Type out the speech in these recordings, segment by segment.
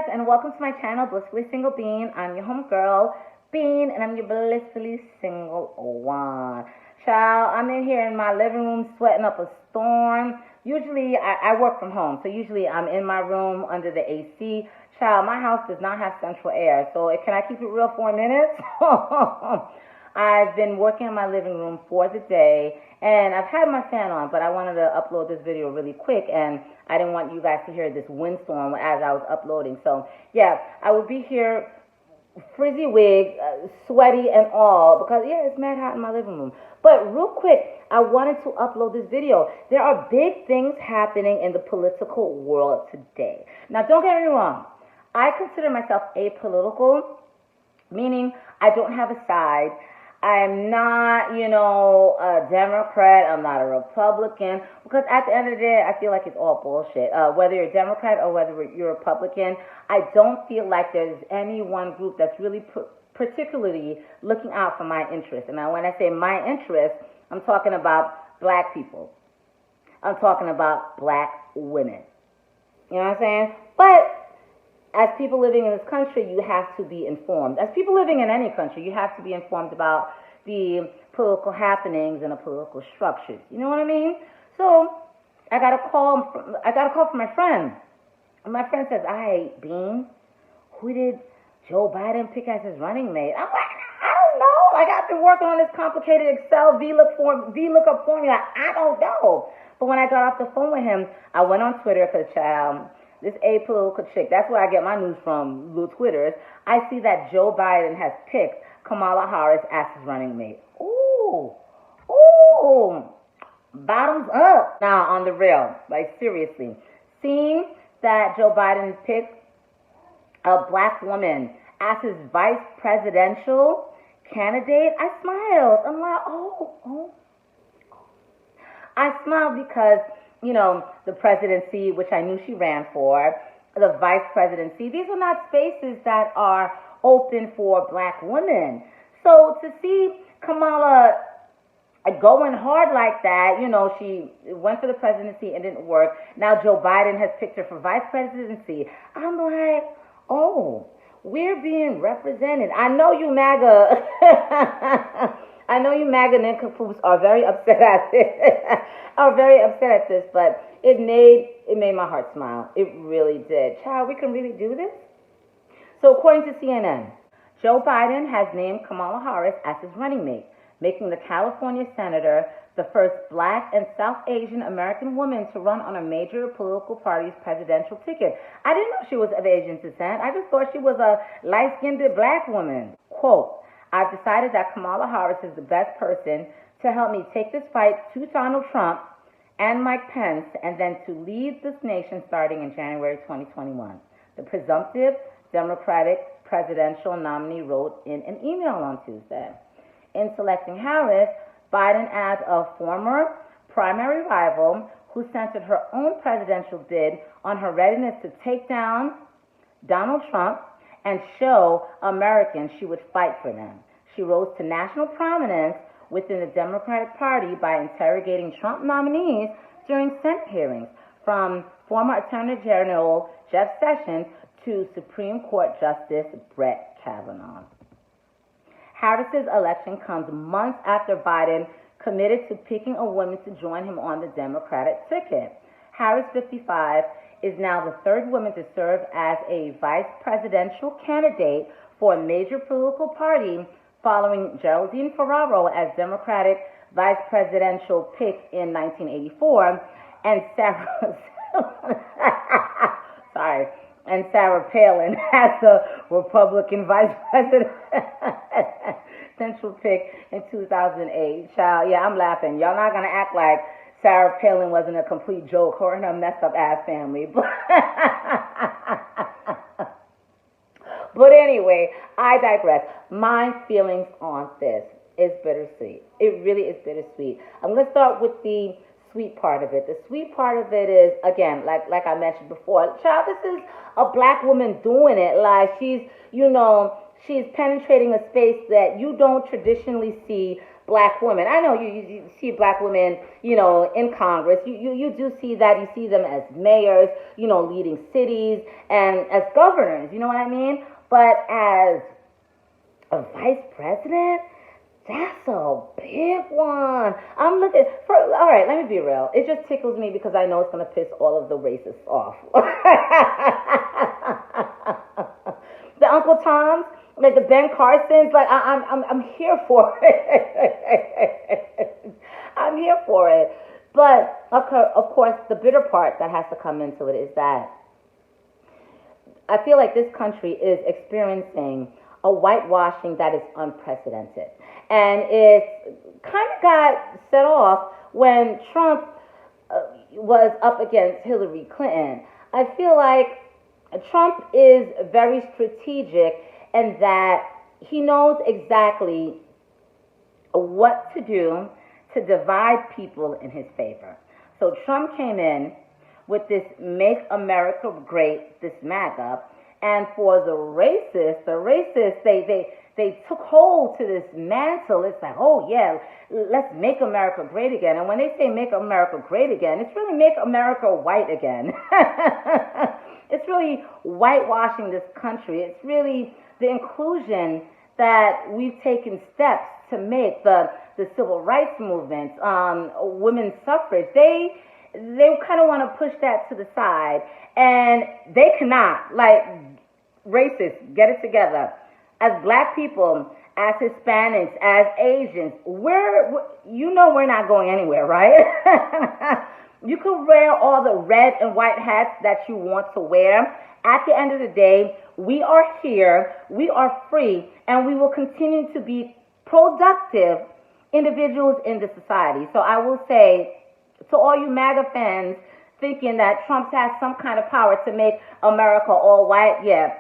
guys, and welcome to my channel, Blissfully Single Bean. I'm your homegirl, Bean, and I'm your blissfully single one. Child, I'm in here in my living room sweating up a storm. Usually, I work from home, so usually I'm in my room under the AC. Child, my house does not have central air, so can I keep it real for a minute? I've been working in my living room for the day, and I've had my fan on, but I wanted to upload this video really quick, and I didn't want you guys to hear this windstorm as I was uploading. So, yeah, I will be here, frizzy wig, sweaty and all, because, yeah, it's mad hot in my living room. But real quick, I wanted to upload this video. There are big things happening in the political world today. Now, don't get me wrong. I consider myself apolitical, meaning I don't have a side. I'm not, a Democrat. I'm not a Republican. Because at the end of the day, I feel like it's all bullshit. Whether you're a Democrat or whether you're a Republican, I don't feel like there's any one group that's really particularly looking out for my interests. And now when I say my interests, I'm talking about black people. I'm talking about black women. You know what I'm saying? But as people living in this country, you have to be informed. As people living in any country, you have to be informed about the political happenings and the political structures. You know what I mean? So I got a call from my friend. And my friend says, "Hey, Bean, who did Joe Biden pick as his running mate?" I'm like, I don't know. Like, I've been working on this complicated Excel VLOOKUP formula. I don't know. But when I got off the phone with him, I went on Twitter because, this apolitical chick, that's where I get my news from, little Twitters. I see that Joe Biden has picked Kamala Harris as his running mate. Ooh, bottoms up. Now, on the real, like seriously, seeing that Joe Biden picked a black woman as his vice presidential candidate, I smiled. I'm like, oh. I smiled because the presidency, which I knew she ran for, the vice presidency, these are not spaces that are open for black women. So to see Kamala going hard like that, she went for the presidency and didn't work. Now Joe Biden has picked her for vice presidency. I'm like, oh, we're being represented. I know you MAGA. I know you MAGA nincompoops are very upset at this, but it made my heart smile. It really did. Child, we can really do this? So according to CNN, Joe Biden has named Kamala Harris as his running mate, making the California senator the first black and South Asian American woman to run on a major political party's presidential ticket. I didn't know she was of Asian descent. I just thought she was a light-skinned black woman. Quote, "I've decided that Kamala Harris is the best person to help me take this fight to Donald Trump and Mike Pence, and then to lead this nation starting in January 2021. The presumptive Democratic presidential nominee wrote in an email on Tuesday. In selecting Harris, Biden adds a former primary rival who centered her own presidential bid on her readiness to take down Donald Trump and show Americans she would fight for them. She rose to national prominence within the Democratic Party by interrogating Trump nominees during Senate hearings, from former Attorney General Jeff Sessions to Supreme Court Justice Brett Kavanaugh. Harris's election comes months after Biden committed to picking a woman to join him on the Democratic ticket. Harris, 55, is now the third woman to serve as a vice presidential candidate for a major political party, following Geraldine Ferraro as Democratic vice presidential pick in 1984, and Sarah Palin as the Republican vice presidential pick in 2008. Child, yeah, I'm laughing. Y'all not gonna act like Sarah Palin wasn't a complete joke, her and her messed up ass family. But anyway, I digress. My feelings on this is bittersweet. It really is bittersweet. I'm going to start with the sweet part of it. The sweet part of it is, again, like I mentioned before, child, this is a black woman doing it. Like she's penetrating a space that you don't traditionally see black women. I know you see black women, in Congress. You do see that. You see them as mayors, leading cities and as governors. You know what I mean? But as a vice president, that's a big one. I'm looking for, all right, let me be real. It just tickles me because I know it's going to piss all of the racists off. The Uncle Toms, like the Ben Carsons, like I'm here for it. I'm here for it. But of course, the bitter part that has to come into it is that I feel like this country is experiencing a whitewashing that is unprecedented. And it kind of got set off when Trump was up against Hillary Clinton. I feel like Trump is very strategic in that he knows exactly what to do to divide people in his favor. So Trump came in with this Make America Great, this MAGA, and for the racists, they took hold to this mantle. It's like, oh yeah, let's make America great again. And when they say make America great again, it's really make America white again. It's really whitewashing this country. It's really the inclusion that we've taken steps to make, the civil rights movement, women's suffrage. They kind of want to push that to the side, and they cannot. Like, racists, get it together. As black people, as Hispanics, as Asians, we're not going anywhere, right? You can wear all the red and white hats that you want to wear. At the end of the day, we are here, we are free, and we will continue to be productive individuals in the society. So I will say to all you MAGA fans thinking that Trump has some kind of power to make America all white, yeah,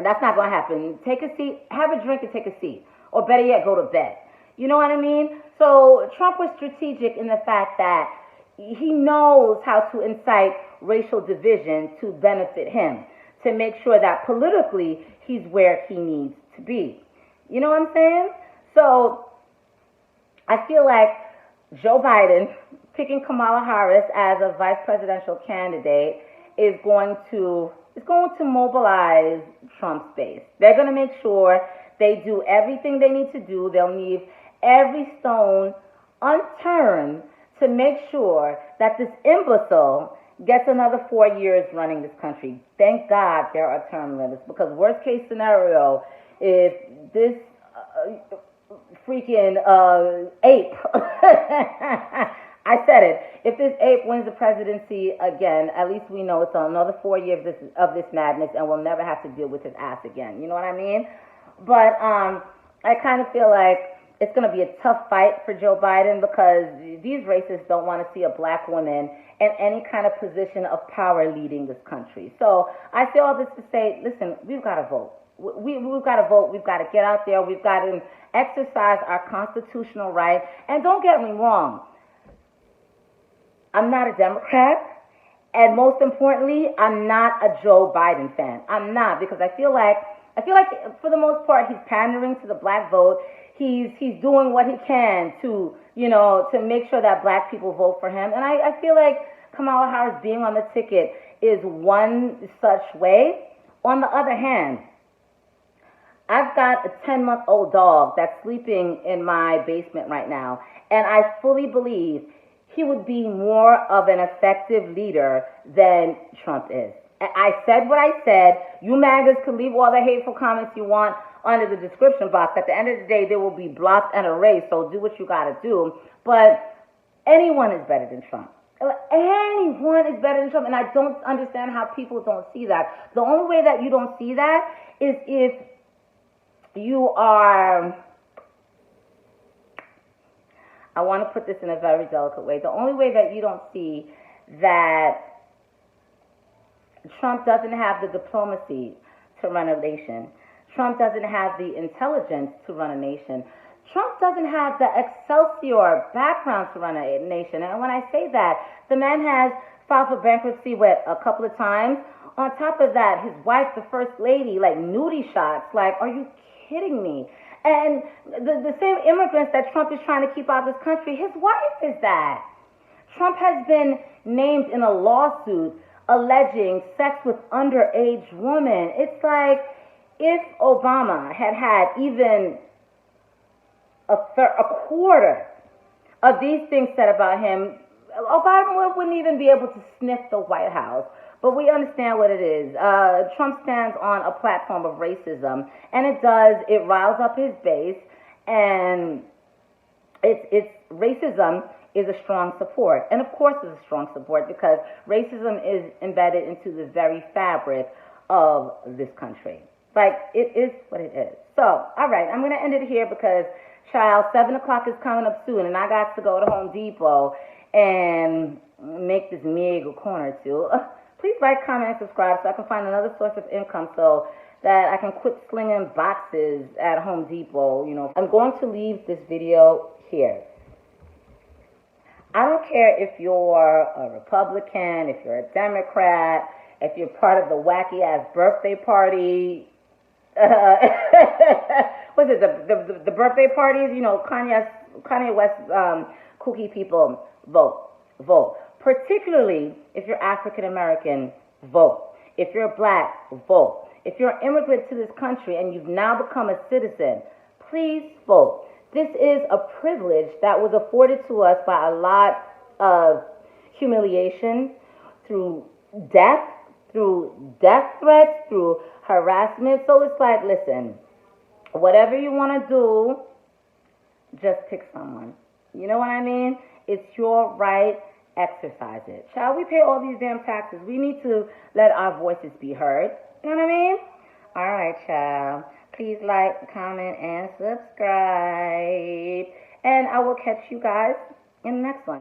that's not going to happen. Take a seat, have a drink, and take a seat. Or better yet, go to bed. You know what I mean? So Trump was strategic in the fact that he knows how to incite racial division to benefit him, to make sure that politically he's where he needs to be. You know what I'm saying? So I feel like Joe Biden picking Kamala Harris as a vice presidential candidate is going to mobilize Trump's base. They're going to make sure they do everything they need to do. They'll leave every stone unturned to make sure that this imbecile gets another 4 years running this country. Thank God there are term limits, because worst case scenario, if this freaking ape, I said it, if this ape wins the presidency again, at least we know it's another 4 years of this madness, and we'll never have to deal with his ass again. You know what I mean? But I kind of feel like it's going to be a tough fight for Joe Biden, because these racists don't want to see a black woman in any kind of position of power leading this country. So I say all this to say, listen, we've got to vote. We've got to vote. We've got to get out there. We've got to exercise our constitutional right. And don't get me wrong, I'm not a Democrat, and most importantly, I'm not a Joe Biden fan. I'm not, because I feel like for the most part he's pandering to the black vote. He's doing what he can to make sure that black people vote for him. And I feel like Kamala Harris being on the ticket is one such way. On the other hand, I've got a 10-month-old dog that's sleeping in my basement right now, and I fully believe he would be more of an effective leader than Trump is. I said what I said. You MAGAs can leave all the hateful comments you want under the description box. At the end of the day, they will be blocked and erased, so do what you got to do. But anyone is better than Trump. Anyone is better than Trump, and I don't understand how people don't see that. The only way that you don't see that is if you are, I want to put this in a very delicate way, the only way that you don't see that Trump doesn't have the diplomacy to run a nation, Trump doesn't have the intelligence to run a nation, Trump doesn't have the Excelsior background to run a nation. And when I say that, the man has filed for bankruptcy, a couple of times? On top of that, his wife, the first lady, like nudie shots. Like, are you kidding me? And the same immigrants that Trump is trying to keep out of this country, his wife is that. Trump has been named in a lawsuit alleging sex with underage women. It's like if Obama had had even a quarter of these things said about him, Obama wouldn't even be able to sniff the White House. But we understand what it is. Trump stands on a platform of racism, and it riles up his base, and it's racism is a strong support. And of course it's a strong support because racism is embedded into the very fabric of this country. Like, it is what it is. So, all right, I'm going to end it here because, child, 7 o'clock is coming up soon, and I got to go to Home Depot and make this meal a corner or two. Please like, comment, and subscribe so I can find another source of income so that I can quit slinging boxes at Home Depot. You know, I'm going to leave this video here. I don't care if you're a Republican, if you're a Democrat, if you're part of the wacky-ass birthday party. What's it, the birthday parties? You know, Kanye West kooky people, vote. Particularly if you're African American, vote. If you're black, vote. If you're an immigrant to this country and you've now become a citizen, please vote. This is a privilege that was afforded to us by a lot of humiliation, through death threats, through harassment. So it's like, listen, whatever you want to do, just pick someone. You know what I mean? It's your right. Exercise it. Shall we pay all these damn taxes? We need to let our voices be heard. You know what I mean? All right, child. Please like, comment, and subscribe. And I will catch you guys in the next one.